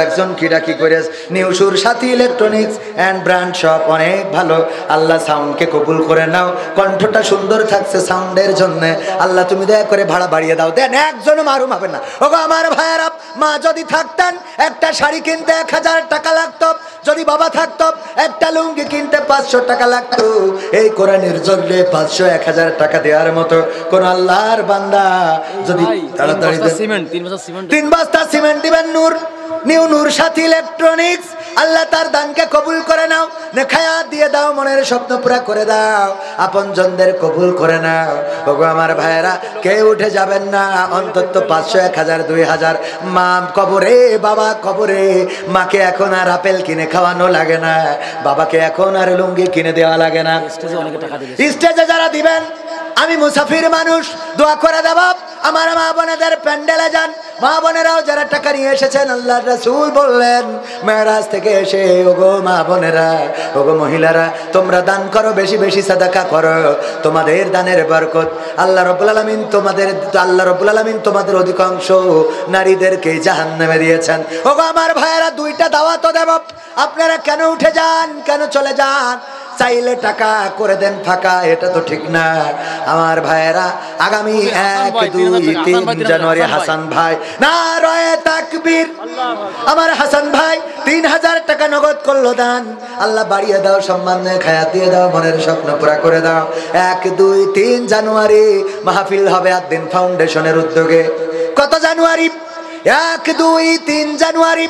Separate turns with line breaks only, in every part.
একজন কিডা কি করে নিউ সুর সাথী ইলেকট্রনিক্স এন্ড ব্র্যান্ড শপ অনেক ভালো। আল্লাহ সাউন্ডকে কবুল করে নাও, কণ্ঠটা সুন্দর থাকছে সাউন্ডের জন্য। আল্লাহ তুমি দয়া করে ভাড়া বাড়িয়ে দাও, দেন একজনও মারুম হবে না। ওগো আমার ভাইয়েরা, মা যদি থাকতেন একটা শাড়ি কিনতে 1000 টাকা লাগতো, যদি বাবা থাকতো একটা লুঙ্গি কিনতে 500 টাকা লাগতো। এই কোরআনের জন্য 500-1000 টাকা দেওয়ার মতো কোন আল্লাহর বান্দা যদি তাড়াতাড়ি 3 বস্তা সিমেন্ট দিবেন নিউ নূর সাথী ইলেকট্রনিক্স, আল্লাহ তার দানকে কবুল করে নাও, নেখায়াত দিয়ে দাও, মনের স্বপ্ন পুরা করে দাও, আপনজনদের কবুল করে নাও। ওগো আমার ভাইয়েরা, কেউ উঠে যাবেন না, অন্তত 500-1000-2000 মা কবরে, বাবা কবরে। মাকে এখন আর আপেল কিনে খাওয়ানো লাগে না, বাবাকে এখন আর লুঙ্গি কিনে দেওয়া লাগে না। স্টেজে যারা দিবেন, আমি মুসাফির মানুষ, দোয়া করে দেব আমার মা বোনেদের প্যান্ডেলে যান। মা বোনেরাও যারা টাকা নিয়ে এসেছেন, আল্লাহর রাসূল বললেন মেরাজ থেকে এসে, ওগো মা বোনেরা, ওগো মহিলারা, তোমরা দান করো, বেশি বেশি সাদাকা করো, তোমাদের দানের বরকত আল্লাহ রাব্বুল আলামিন তোমাদের অধিকাংশ নারীদেরকে জাহান্নামে দিয়েছেন। ওগো আমার ভাইয়েরা, 2টা দাওয়াতও দেব, আপনারা কেন উঠে যান, কেন চলে যান? চাইলে টাকা করে দেন ফাঁকা, এটা তো ঠিক না। আমার ভাইয়েরা, আগামী 1-2-3 জানুয়ারি হাসান ভাই, নারায়ে তাকবীর, আমার হাসান ভাই 3000 টাকা নগদ করলো দান। আল্লাহ বাড়িয়ে দাও, সম্মান দিয়ে খায়াত দিয়ে দাও, মনের স্বপ্ন পুরা করে দাও। 1-2-3 জানুয়ারি মাহফিল হবে আদ্দিন ফাউন্ডেশনের উদ্যোগে। কত জানুয়ারি? 1-2-3 জানুয়ারি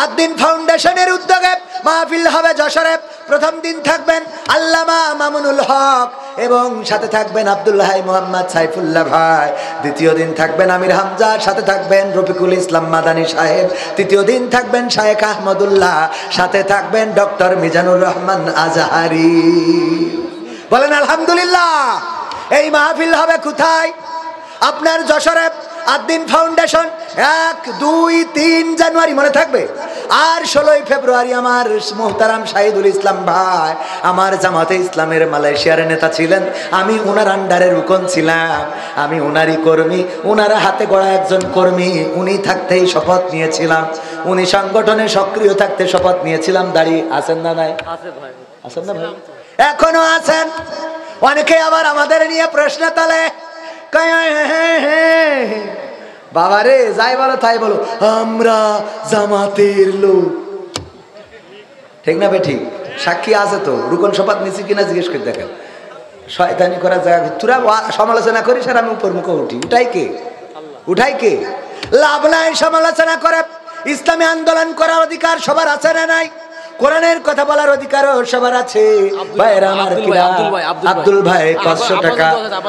আদ্দিন ফাউন্ডেশনের উদ্যোগে মাহফিল হবে যশোরে। প্রথম দিন থাকবেন আল্লামা মামুনুল হক এবং সাথে থাকবেন আব্দুল্লাহ মোহাম্মদ সাইফুল্লাহ ভাই। দ্বিতীয় দিন থাকবেন আমির হামজা, সাথে থাকবেন রফিকুল ইসলাম মাদানী সাহেব। তৃতীয় দিন থাকবেন শায়েখ আহমদুল্লাহ, সাথে থাকবেন ডক্টর মিজানুর রহমান আজহারি। বলেন আলহামদুলিল্লাহ। এই মাহফিল হবে কোথায়? আপনার যশোরে আদ্দিন ফাউন্ডেশন। 1-2-3 জানুয়ারি মনে থাকবে। আর 16 ফেব্রুয়ারি আমার মুহতারাম শাহিদুল ইসলাম ভাই, আমার জামাতে ইসলামের মালয়েশিয়ার নেতা ছিলেন, আমি ওনার আন্ডারে রুকন ছিলাম, আমি ওনারই কর্মী, ওনার হাতে গড়া একজন কর্মী। উনি থাকতেই শপথ নিয়েছিলাম, উনি সংগঠনে সক্রিয় থাকতে শপথ নিয়েছিলাম। দাঁড়িয়ে আছেন না? নাই আছেন না ভাই? এখনো আছেন। অনেকে আবার আমাদের নিয়ে প্রশ্ন তোলে, বাবারে যাই বলো তাই বলো, আমরা জামাতের লোক। ঠিক না বেঠিক? সাক্ষী আছে তো, রুকন শপথ নিছি কিনা জিজ্ঞেস করে দেখেন। শয়তানি করা জায়গা, তোরা সমালোচনা করিস আর আমি উপর মুখে উঠি, উঠাই কে? লাভ নাই সমালোচনা করে। ইসলামী আন্দোলন করার অধিকার সবার আছে না নাই? কোরআনের কথা বলার অধিকারও সবার আছে। ভাইরা আমার, আব্দুল ভাই 500 টাকা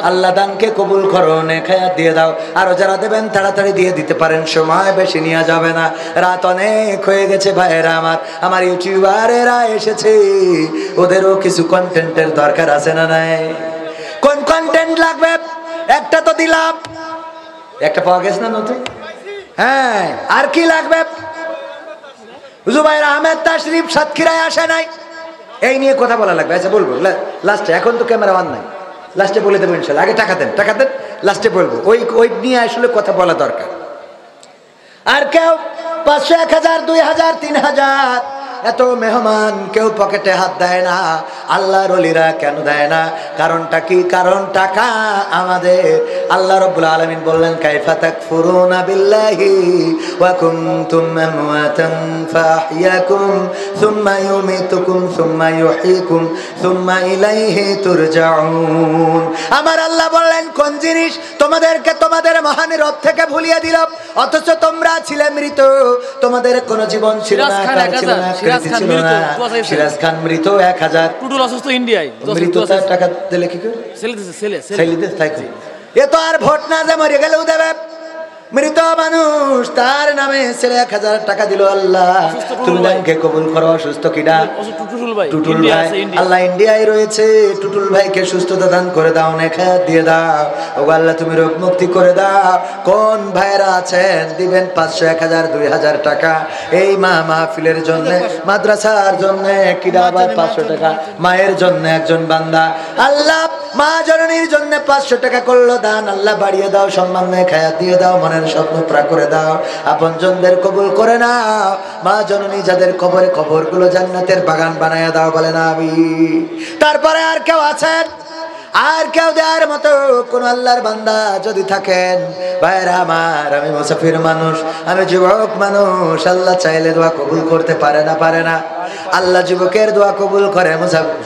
আল্লাহ দানকে কবুল করো, নেখায়াত দিয়ে দাও। আরো যারা দেবেন তাড়াতাড়ি দিয়ে দিতে পারেন, সময় বেশি নিয়ে যাবে না, রাত অনেক হয়ে গেছে। ভাইরা আমার ইউটিউবারেরা এসেছে, ওদেরও কিছু কন্টেন্টের দরকার আছে না নাই? কোন কন্টেন্ট লাগবে? একটা তো দিলাম, একটা পাওয়া গেছে না নতুন? হ্যাঁ, আর কি লাগবে? জুবাইর আহমেদ তাশরিফ সাতক্ষীরায় আসে নাই, এই নিয়ে কথা বলা লাগবে। আচ্ছা বলবো লাস্টে, এখন তো ক্যামেরা অন নাই, লাস্টে বলে দেবো ইনশাল্লাহ। আগে টাকা দেন, লাস্টে বলবো। ওই নিয়ে আসলে কথা বলা দরকার। আর কেউ 500, 1000, 2000, 3000 এত মেহমান কেউ পকেটে হাত দেয় না। আল্লাহর ওলিরা কেন দেয় না? কারণটা কি? কারণ টাকা আমাদের। আল্লাহ রাব্বুল আলামিন বললেন, কাইফা তাকফুরুনা বিল্লাহি ওয়া কুনতুম আমওয়াতান ফাহইয়াকুম সুম্মা ইউমিতুকুম সুম্মা ইউহয়িকুম সুম্মা ইলাইহি তুরজাউন। আমার আল্লাহ বললেন, কোন জিনিস তোমাদেরকে তোমাদের মহান রব থেকে ভুলিয়ে দিল, অথচ তোমরা ছিলে মৃত, তোমাদের কোনো জীবন ছিল না, সিরাজ খান মৃত 1000
টুটুল অসুস্থ ইন্ডিয়ায়
মৃত, টাকা দিলে কি করে? এ তো আর ভোট না যে মরে গেলেও দেবে। মৃত মানুষ, তার নামে ছেলে 1000 টাকা দিল আল্লাহ, তুমি ব্যাংকে কবুল করো। অসুস্থ কিডা? টুটুল ভাই। আল্লাহ ইন্ডিয়ায় রয়েছে, টুটুল ভাইকে সুস্থতা দান করে দাও, নেখায়াত দিয়ে দাও। ও আল্লাহ তুমি রোগ মুক্তি করে দাও। কোন ভাইরা আছেন দিবেন 500, 1000, 2000 টাকা এই মাহফিলের জন্য, মাদ্রাসার জন্য? কিডা আবার 500 টাকা? মায়ের জন্য একজন বান্দা, আল্লাহ মা জননীর জন্য 500 টাকা করলো দান। আল্লাহ বাড়িয়ে দাও, সম্মান নেখায়াত দিয়ে দাও, মনে মনের স্বপ্ন পুরা করে দাও, আপনজনদের কবুল করে নাও, মা জননী যাদের কবরে কবরগুলো জান্নাতের বাগান বানায়া দাও, বলে না আমিন। তারপরে আর কেউ আছেন, আর কেউ দেওয়ার মতো কোন আল্লাহর বান্দা যদি থাকেন? ভাইরা আমার, আমি মুসাফির মানুষ, আমি যুবক মানুষ, আল্লাহ চাইলে দোয়া কবুল করতে পারে না? পারে না? আল্লাহ যুবকের দোয়া কবুল করে,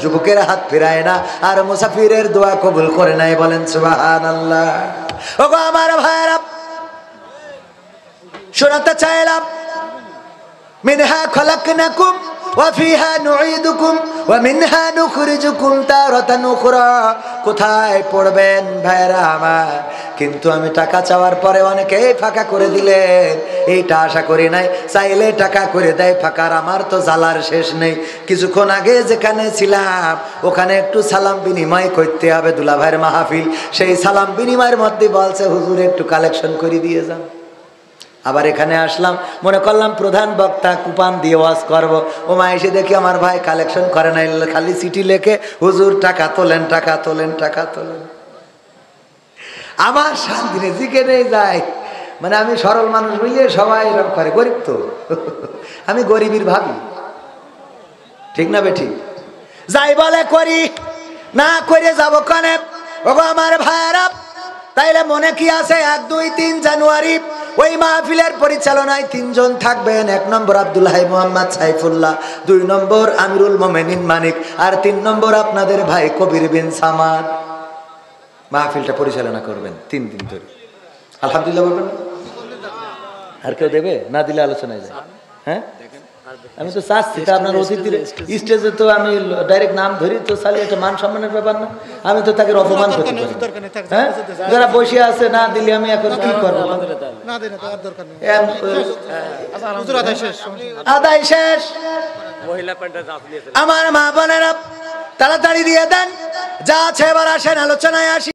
যুবকের হাত ফিরায় না, আর মুসাফিরের দোয়া কবুল করে নাই, বলেন সুবহানাল্লাহ। ওগো আমার ভাইরা, শোনাতে চাইলাম, মিনহা খলাকনাকুম ওয়া ফিহা নুঈদুকুম ওয়া মিনহা নুখরিজুকুম তারাতান উখরা। কোথায় পড়বেন ভাইরা আমার? কিন্তু আমি টাকা চাওয়ার পরে অনেকেই ফাঁকা করে দিলেন, এইটা আশা করি নাই। চাইলে টাকা করে দেয় ফাঁকার, আমার তো জ্বালার শেষ নেই। কিছুক্ষণ আগে যেখানে ছিলাম ওখানে একটু সালাম বিনিময় করতে হবে, দুলাভাইয়ের মাহফিল। সেই সালাম বিনিময়ের মধ্যে বলছে হুজুর একটু কালেকশন করে দিয়ে যান। আবার এখানে আসলাম, মনে করলাম প্রধান বক্তা, কুপান দিয়ে ওয়াজ করবো। ও মা এসে দেখি আমার ভাই কালেকশন করে নাই, খালি চিঠি লেখে হুজুর টাকা তোলেন, টাকা তোলেন, টাকা তোলেন। আমার শান্তি নেই, জিকে নেই যায়। মানে আমি সরল মানুষ বুঝলে সবাই এরকম করে, গরিব তো আমি গরিবের ভাবি, ঠিক না বে ঠিক? যাই বলে করি, না করে যাবো কানে। ওগো আমার ভাইরা, তাইলে মনে কি আছে? 1, 2, 3 জানুয়ারি ওই মাহফিলের পরিচালনায় 3 জন থাকবেন। 1 নম্বর আব্দুল হাই মোহাম্মদ সাইফুল্লাহ, 2 নম্বর আমিরুল মোমেনিন মানিক, আর 3 নম্বর আপনাদের ভাই কবির বিন সামাদ। মাহফিলটা পরিচালনা করবেন 3 দিন ধরে। আলহামদুলিল্লাহ বলবেন। আর কেউ দেবে? না দিলে আলোচনায় যায়। হ্যাঁ, আমি তো চাচ্ছি তা আপনার অতিথির স্টেজে তো আমি ডাইরেক্ট নাম ধরি তো, চালি একটা মান সম্মানের ব্যাপার না? আমি তো তাকে অপমান করতে পারি। হ্যাঁ, যারা বসে আছে না দিলে আমি এখন কি করবো? আদায় শেষ। আমার মা বোনেরা তাড়াতাড়ি দিয়ে দেন, যা আছে এবার আসেন আলোচনায় আসি।